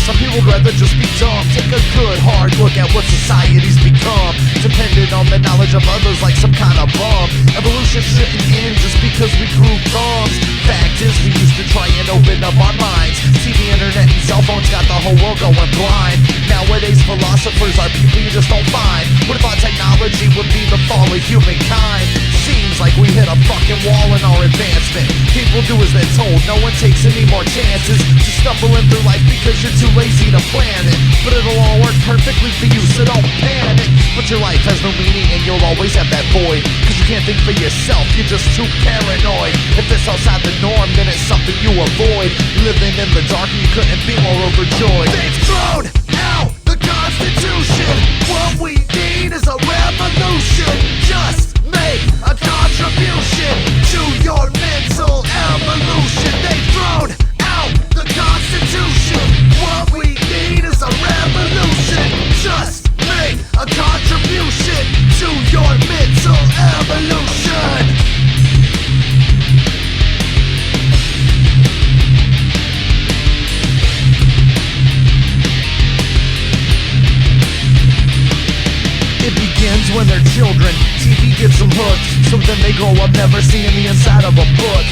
Some people would rather just be dumb. Take a good hard look at what society's become, dependent on the knowledge of others like some kind of bum. Evolution shouldn't end just because we grew thumbs. Fact is, we used to try and open up our minds. TV, internet, and cell phones got the whole world going blind. Nowadays philosophers are people you just don't find. What if our technology would be the fall of humankind? Seems like we hit a fucking wall in our advancement. People do as they're told, no one takes any more chances. Just stumbling through life because you're too lazy to plan it. But it'll all work perfectly for you, so don't panic. But your life has no meaning and you'll always have that void, cause you can't think for yourself, you're just too paranoid. If it's outside the norm, then it's something you avoid. Living in the dark and you couldn't be more overjoyed. They've thrown out the Constitution. What we need is a revolution. Just make a contribution to your mental evolution. They've thrown out the Constitution. What we need is a revolution. Just make a contribution to your mental evolution. It begins when they're children. TV gets them hooked, so then they grow up never seeing the inside of a book.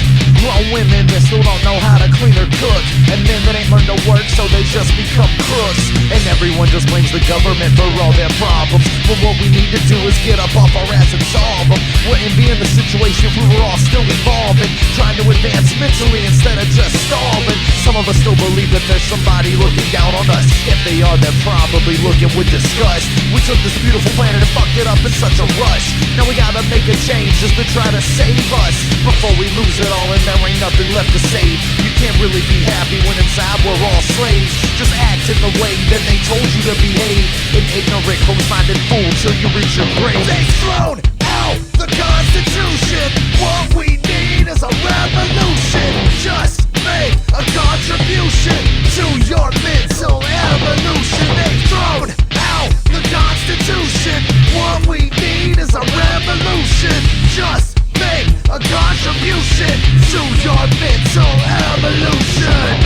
Grown women that still don't know how to clean or cook, and men that ain't learned to work, so they just become crooks. And everyone just blames the government for all their problems. But what we need to do is get up off our ass and solve them. Wouldn't be in the situation if we were all still evolving, trying to advance mentally instead of just stalling. Some of us still believe that there's somebody looking down on us. If they are, they're probably looking with disgust. We took this beautiful planet and fucked it up in such a rush. Now we gotta make a change just to try to save us before we lose it all and there ain't nothing left to save. You can't really be happy when inside we're all slaves. Just act in the way that they told you to behave. An ignorant, close-minded fool till you reach your grave. They've thrown out the Constitution. What we need is a revolution. Just make a contribution to your mental evolution. They've thrown out the Constitution. What we need is a revolution. Just make a contribution to your mental evolution.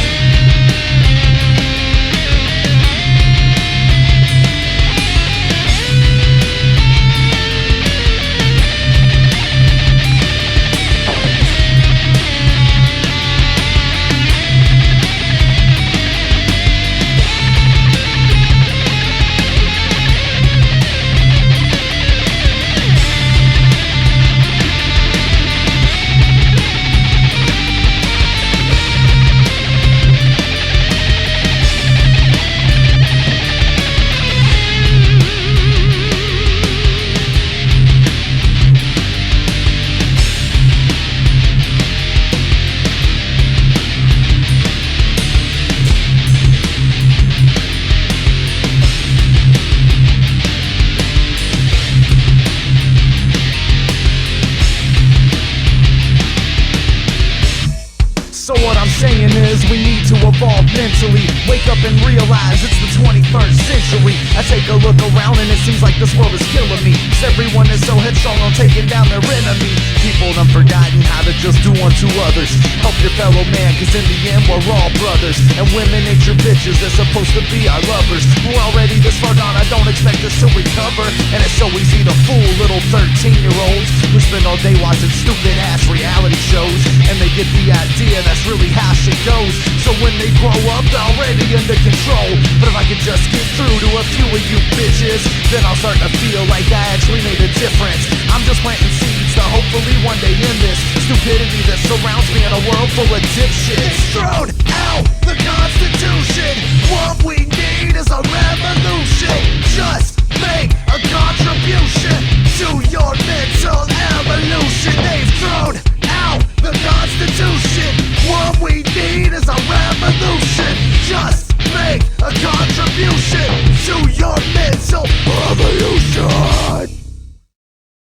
So what I'm saying is we need to evolve mentally. Wake up and realize it's the 21st century. I take a look around and it seems like this world is killing me. 'Cause everyone is so headstrong on taking down their enemy. People done forgotten how to just do unto others. Help your fellow man, cause in the end we're all brothers. And women ain't your bitches, they're supposed to be our lovers. We're already this far gone, I don't expect us to recover. And it's so easy to fool little 13-year-olds who spend all day watching stupid ass reality shows. And they get the idea that's really how shit goes. So when they grow up, they're already under control. But if I could just get through to a few of you bitches, then I'll start to feel like I actually made a difference. I'm just planting seeds to hopefully one day end this stupidity that surrounds me in a world full of dipshits. Thrown out the Constitution. What we need is a revolution.